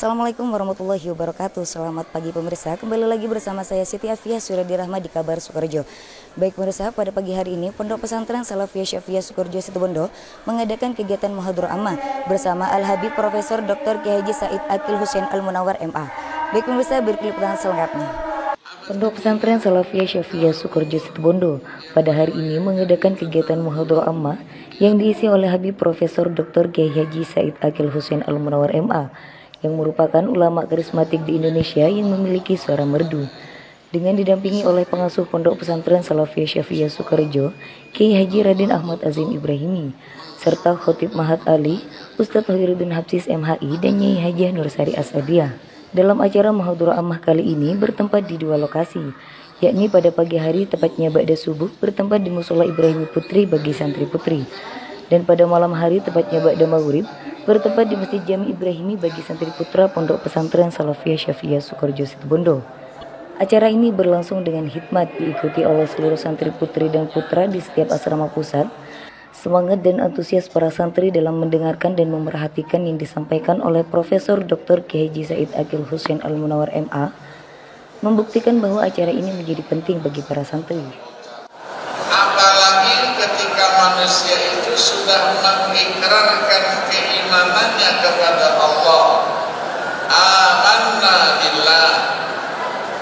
Assalamualaikum warahmatullahi wabarakatuh. Selamat pagi pemirsa, kembali lagi bersama saya Siti Afiyah Suradi Rahma di Kabar Sukorejo. Baik pemirsa, pada pagi hari ini Pondok Pesantren Salafiyah Syafiyah Sukorejo Situbondo mengadakan kegiatan Muhadharah Ammah bersama Al-Habib Profesor Dr. Kiai Haji Said Akil Husain Al-Munawwar MA. Baik pemirsa, berikut liputan selengkapnya. Pondok Pesantren Salafiyah Syafiyah Sukorejo Situbondo pada hari ini mengadakan kegiatan Muhadharah Ammah yang diisi oleh Habib Profesor Dr. Kiai Haji Said Akil Husain Al-Munawwar MA yang merupakan ulama karismatik di Indonesia yang memiliki suara merdu. Dengan didampingi oleh pengasuh Pondok Pesantren Salafiyah Syafiyah Sukorejo, Kiai Haji Raden Ahmad Azim Ibrahimi, serta Khotib Mahat Ali, Ustadz Hoiruddin Habsis MHI dan Nyai Hajah Nursari Asadiyah. Dalam acara Muhadharah Ammah kali ini bertempat di dua lokasi, yakni pada pagi hari tepatnya ba'da subuh bertempat di Musola Ibrahimi Putri bagi santri putri, dan pada malam hari tepatnya ba'da maghrib bertempat di Masjid Jami Ibrahimi bagi santri putra Pondok Pesantren Salafiyah Syafiyah Sukorejo Situbondo. Acara ini berlangsung dengan hikmat diikuti oleh seluruh santri putri dan putra di setiap asrama pusat. Semangat dan antusias para santri dalam mendengarkan dan memerhatikan yang disampaikan oleh Profesor Dr. Kiai Haji Said Akil Husain Al-Munawwar MA membuktikan bahwa acara ini menjadi penting bagi para santri. Apalagi ketika manusia itu sudah mengikrarkan keimanannya kepada Allah. Amanna billah,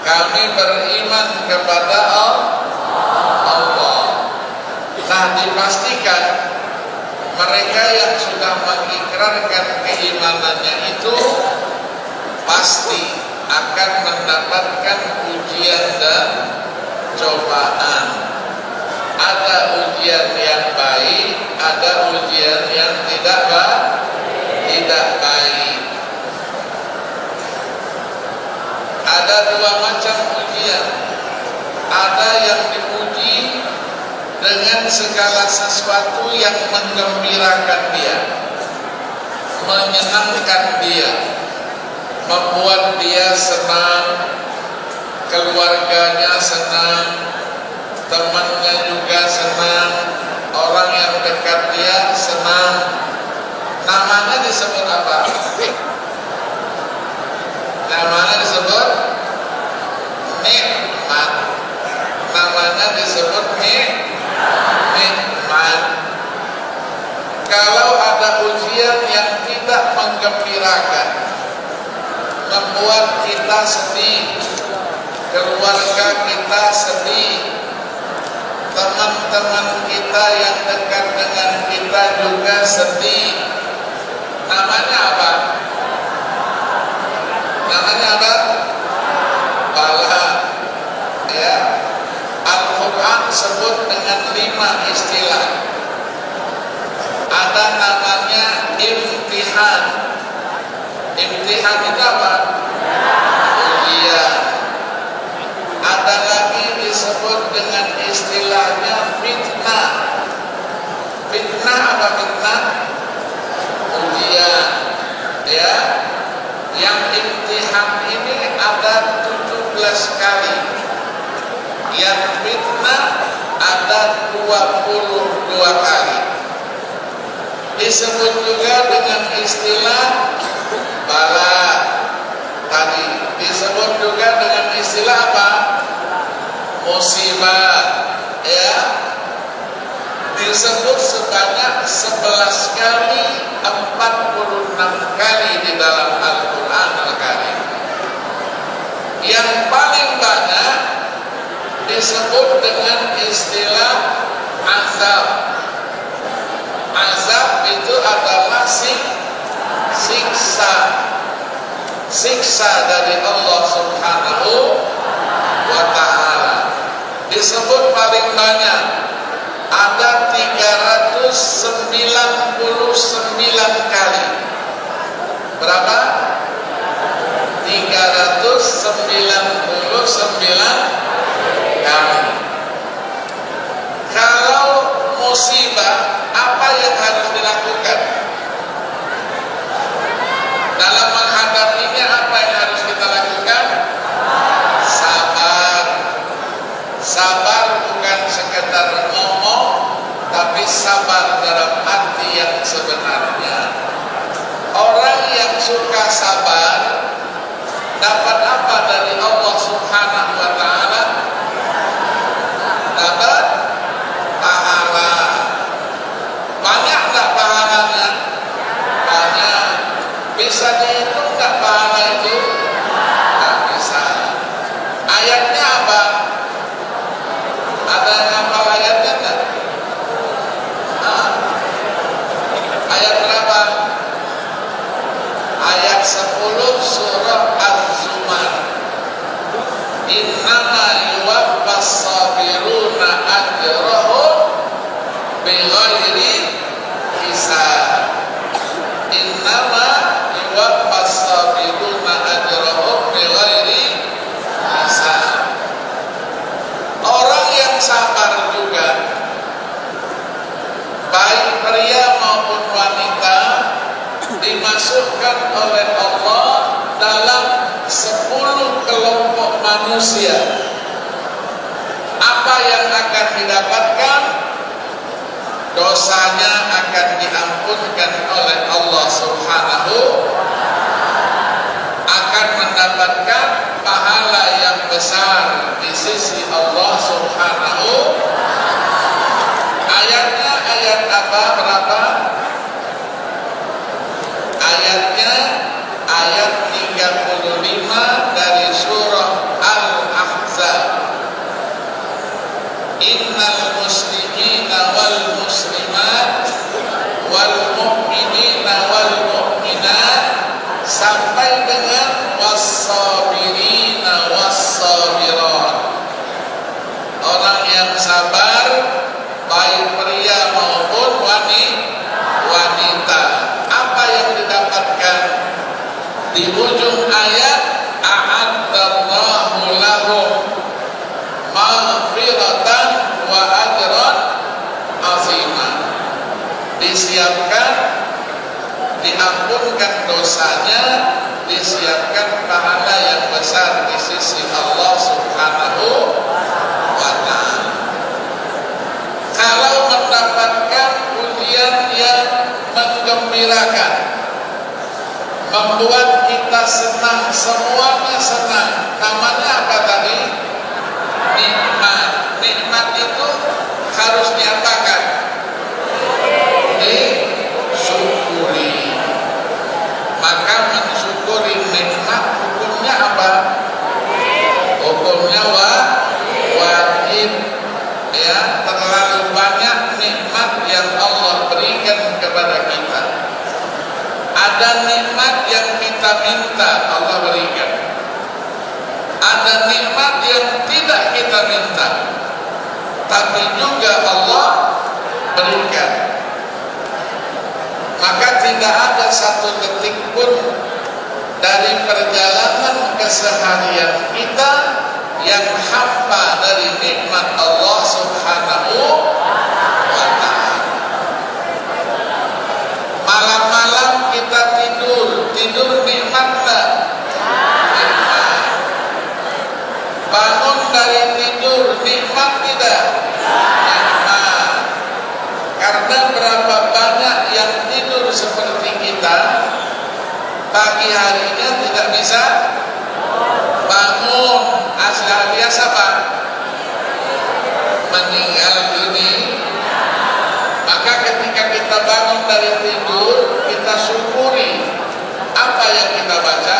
kami beriman kepada Allah. Nah, dipastikan mereka yang sudah mengikrarkan keimanannya itu pasti akan mendapatkan ujian dan cobaan. Ada ujian yang baik, ada ujian yang tidak baik. Ada dua macam ujian. Ada yang diuji dengan segala sesuatu yang menggembirakan dia, menyenangkan dia, membuat dia senang, keluarganya senang, temannya juga senang, orang yang dekat dia senang. Namanya disebut apa? Namanya disebut nikmat. Namanya disebut nikmat. Kalau ada ujian yang tidak menggembirakan, membuat kita sedih, keluarga kita sedih, teman-teman kita yang dekat dengan kita juga sedih, namanya apa? Namanya apa? Bala. Ya, Al-Quran sebut dengan 5 istilah. Ada namanya imtihan. Imtihan itu apa? Ujian. Ada lagi disebut dengan istilahnya fitnah. Fitnah apa fitnah? Ujian. Ya, yang imtihan ini ada 17 kali. Yang fitnah ada 22 kali. Disebut juga dengan istilah bala. Tadi disebut juga dengan istilah apa? Musibah. Ya, disebut sebanyak 11 kali, 46 kali di dalam Al-Quran Al-Karim. Yang paling banyak disebut dengan istilah azab. Azab itu adalah siksa dari Allah Subhanahu wa ta'ala. Disebut paling banyak, ada 399 kali. Berapa? 399 kali. Kalau musibah, apa yang harus dilakukan? Dalam menghadapinya apa yang harus kita lakukan? Sabar. Sabar bukan sekedar ngomong, tapi sabar dalam arti yang sebenarnya. Orang yang suka sabar dapat apa dari Allah Subhanahu wa taala? Dapat pahala. Banyak enggak pahalanya? Banyak. Bisa dihitung enggak pahala itu? Enggak bisa. Ayatnya apa? Ada yang hafal ayatnya enggak? Ayat berapa? Ayat 10 surah Az-Zumar. Innama yuwaffas sabiruna ajrahum bighairi hisab. Innama yuwaffas sabiruna ajrahum bighairi hisab. Orang yang sabar juga, baik pria maupun wanita, dimasukkan oleh Allah dalam 10 kelompok manusia. Apa yang akan didapatkan? Dosanya akan diampunkan oleh Allah Subhanahu, akan mendapatkan pahala yang besar di sisi Allah Subhanahu. Ayatnya ayat apa? Berapa? Ayatnya ayat 35 dari surah Al-Ahzab. Innal muslimina wal muslimat wal mu'minina wal mu'minat sampai dengan was-sabirina was-sabirat. Orang yang sabar, baik pria maupun wanita. Apa yang didapatkan? Di ujung ayat, a'addallahu lahum maghfiratan wa ajran azimah. Disiapkan, diampunkan dosanya, disiapkan pahala yang besar di sisi Allah Subhanahu wa ta'ala. Kalau mendapatkan ujian yang menggembirakan, membuat kita senang, semuanya senang, namanya apa tadi? Nikmat. Nikmat itu harus diapakan? Disyukuri. Maka mensyukuri nikmat hukumnya apa? Hukumnya wajib. Ya, terlalu banyak nikmat yang Allah berikan kepada kita. Ada nikmat yang kita minta Allah berikan. Ada nikmat yang tidak kita minta, tapi juga Allah berikan. Maka tidak ada satu detik pun dari perjalanan keseharian kita yang hampa dari nikmat Allah Subhanahu wa ta'ala. Malam-malam kita tidur nikmat tak? Nikmat. Bangun dari tidur nikmat tidak? Nikmat. Karena berapa banyak yang tidur seperti kita, pagi harinya tidak bisa bangun. Asal biasa Pak, meninggal dunia. Maka ketika kita bangun dari tidur, kita syukuri apa yang kita baca.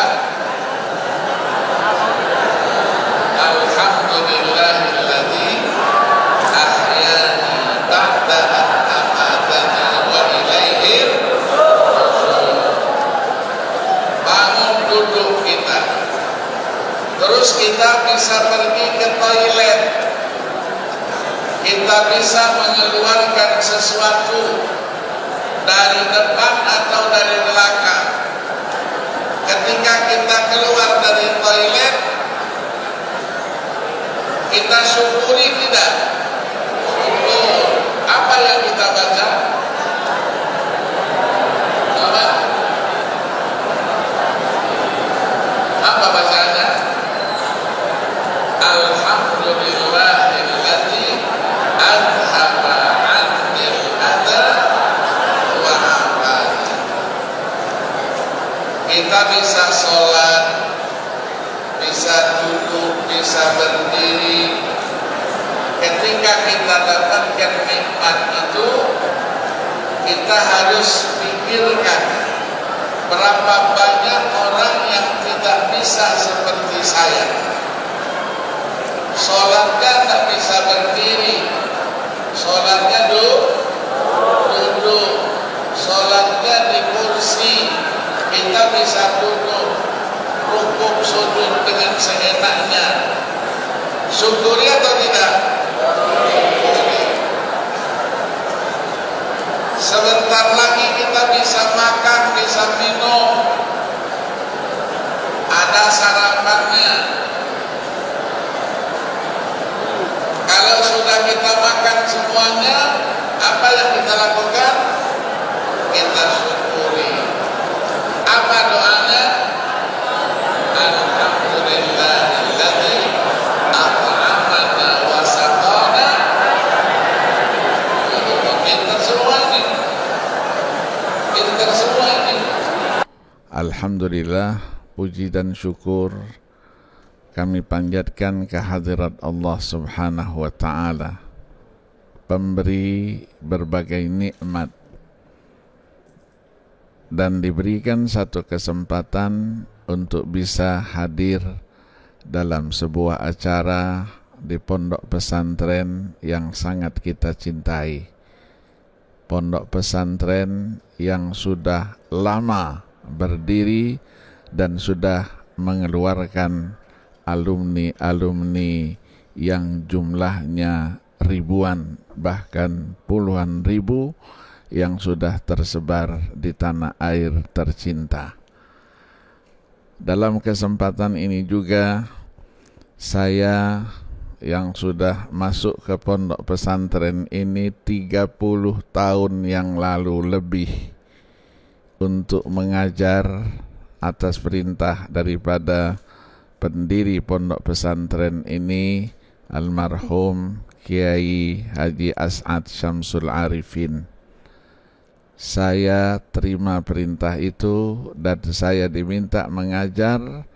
Alhamdulillahilladzi ahyani ba'da an amatani wa ilaihir nusyur. Bangun duduk kita, terus kita bisa pergi ke toilet, kita bisa mengeluarkan sesuatu dari depan atau dari belakang. Ketika kita keluar dari toilet, kita syukuri tidak? Syukur. Apa yang kita baca? Apa bacaannya? Alhamdulillahilladzi adhaba 'annil adha wa 'afani. Kita bisa sholat, bisa duduk, bisa berdiri. Ketika kita dapatkan nikmat itu, kita harus pikirkan berapa banyak orang yang tidak bisa seperti saya. Sholatnya tak bisa berdiri, sholatnya duduk, sholatnya di kursi, kita bisa duduk, rukuk sujud dengan seenaknya. Syukuri atau tidak? Sebentar lagi kita bisa makan, bisa minum, ada sarapannya. Kalau sudah kita makan semuanya, apa yang kita lakukan? Kita syukuri. Apa doanya? Alhamdulillahilladzi at'amana wa saqana. Pintar semua ini. Pintar semua ini. Alhamdulillah, puji dan syukur kami panjatkan kehadirat Allah Subhanahu wa ta'ala, pemberi berbagai nikmat, dan diberikan satu kesempatan untuk bisa hadir dalam sebuah acara di pondok pesantren yang sangat kita cintai. Pondok pesantren yang sudah lama berdiri dan sudah mengeluarkan alumni-alumni yang jumlahnya ribuan, bahkan puluhan ribu, yang sudah tersebar di tanah air tercinta. Dalam kesempatan ini juga saya yang sudah masuk ke pondok pesantren ini 30 tahun yang lalu lebih untuk mengajar atas perintah daripada pendiri pondok pesantren ini, almarhum Kiai Haji As'ad Syamsul Arifin. Saya terima perintah itu dan saya diminta mengajar.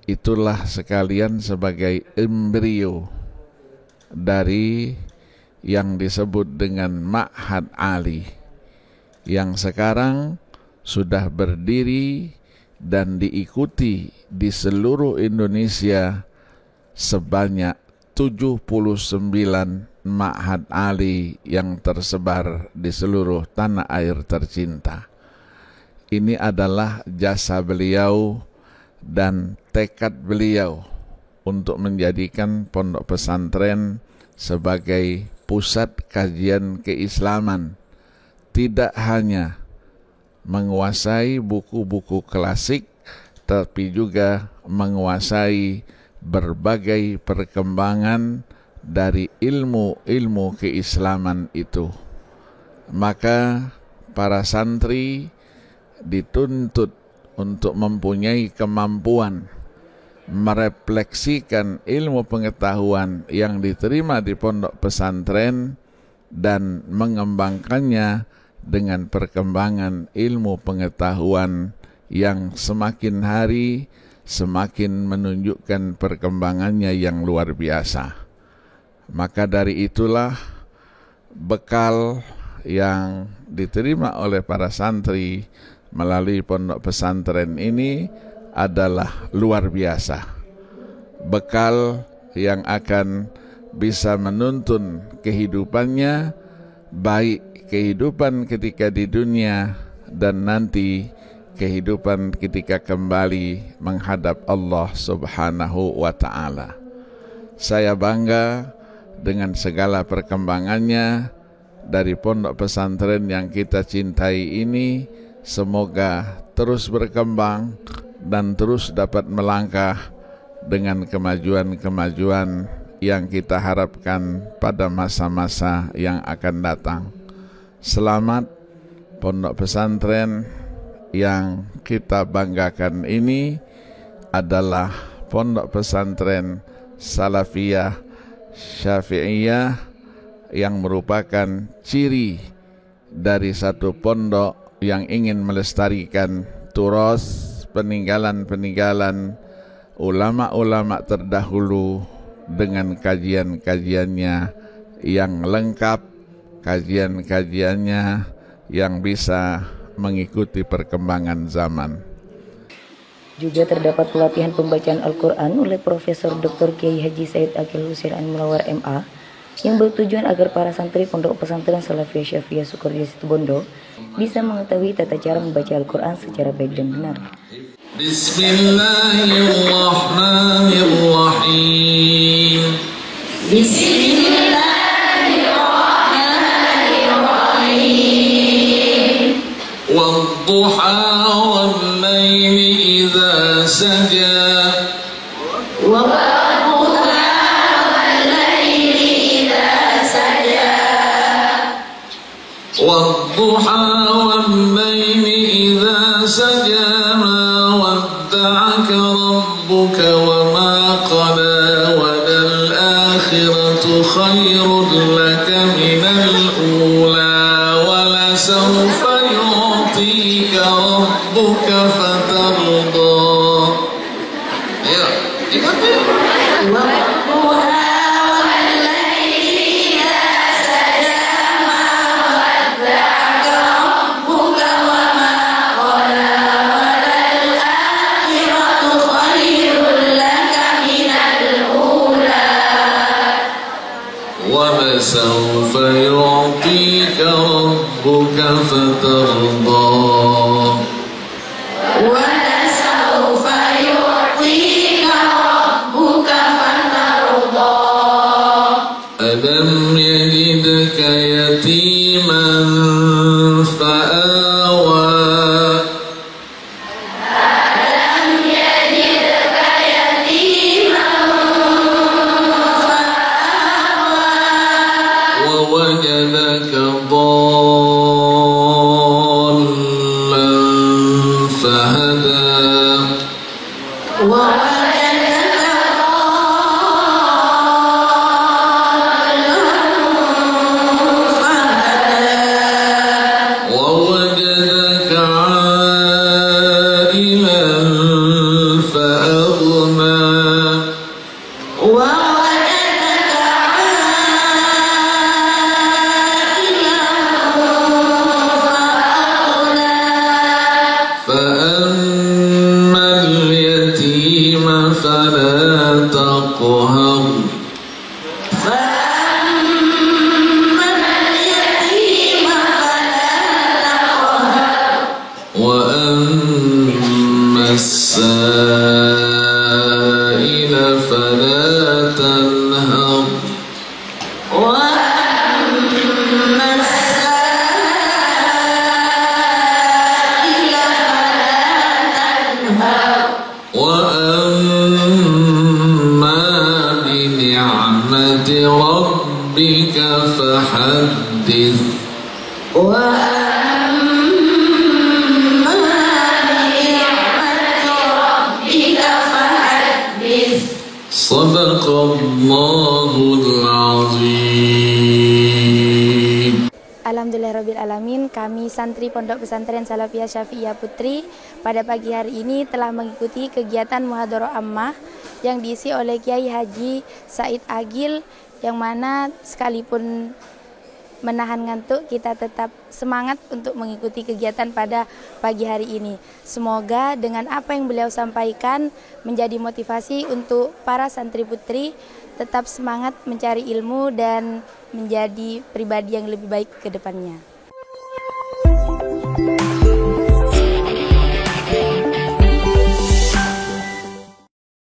Itulah sekalian sebagai embrio dari yang disebut dengan Ma'had Ali, yang sekarang sudah berdiri dan diikuti di seluruh Indonesia sebanyak 79 Ma'had Ali yang tersebar di seluruh tanah air tercinta. Ini adalah jasa beliau dan tekad beliau untuk menjadikan pondok pesantren sebagai pusat kajian keislaman, tidak hanya menguasai buku-buku klasik, tapi juga menguasai berbagai perkembangan dari ilmu-ilmu keislaman itu. Maka para santri dituntut untuk mempunyai kemampuan merefleksikan ilmu pengetahuan yang diterima di pondok pesantren dan mengembangkannya dengan perkembangan ilmu pengetahuan yang semakin hari semakin menunjukkan perkembangannya yang luar biasa. Maka dari itulah bekal yang diterima oleh para santri melalui pondok pesantren ini adalah luar biasa. Bekal yang akan bisa menuntun kehidupannya, baik kehidupan ketika di dunia dan nanti kehidupan ketika kembali menghadap Allah Subhanahu wa ta'ala. Saya bangga dengan segala perkembangannya dari pondok pesantren yang kita cintai ini. Semoga terus berkembang dan terus dapat melangkah dengan kemajuan-kemajuan yang kita harapkan pada masa-masa yang akan datang. Selamat pondok pesantren yang kita banggakan ini adalah pondok pesantren Salafiyah Syafi'iyah yang merupakan ciri dari satu pondok yang ingin melestarikan turas peninggalan-peninggalan ulama-ulama terdahulu dengan kajian-kajiannya yang lengkap, kajian-kajiannya yang bisa mengikuti perkembangan zaman. Juga terdapat pelatihan pembacaan Al-Quran oleh Profesor Dr. Kiai Haji Said Akil Husain Anmulawar MA yang bertujuan agar para santri Pondok Pesantren Salafiyah Syafiyah Sukorejo Situbondo bisa mengetahui tata cara membaca Al-Quran secara baik dan benar. Bismillahirrahmanirrahim. Bismillahirrahmanirrahim. Wadduha wal-laili idza saja. والضحى والليل إذا سجى ما ودعك ربك وما قلى وللآخرة خير لك من الأولى ولسوف يعطيك ربك فترضى. Ya, ikutin. وَلَسَوْفَ يُعْطِيكَ رَبُّكَ فَتَرْضَى. وَلَسَوْفَ يُعْطِيكَ رَبُّكَ فَتَرْضَى. أَلَمْ يَجِدْكَ يَتِيمًا فَآوَى. ووجدك ضالا فهدى. ووجدك عائلا فأغنى. فأما اليتيم فلا تقهر. وأما السائل فلا تنهر. وأما بنعمة ربك فحدث. صدق الله العظيم. Alhamdulillahirrabbilalamin, kami santri Pondok Pesantren Salafiyah Syafiyah Putri pada pagi hari ini telah mengikuti kegiatan Muhadharah Ammah yang diisi oleh Kiai Haji Said Agil, yang mana sekalipun menahan ngantuk kita tetap semangat untuk mengikuti kegiatan pada pagi hari ini. Semoga dengan apa yang beliau sampaikan menjadi motivasi untuk para santri putri tetap semangat mencari ilmu dan menjadi pribadi yang lebih baik ke depannya.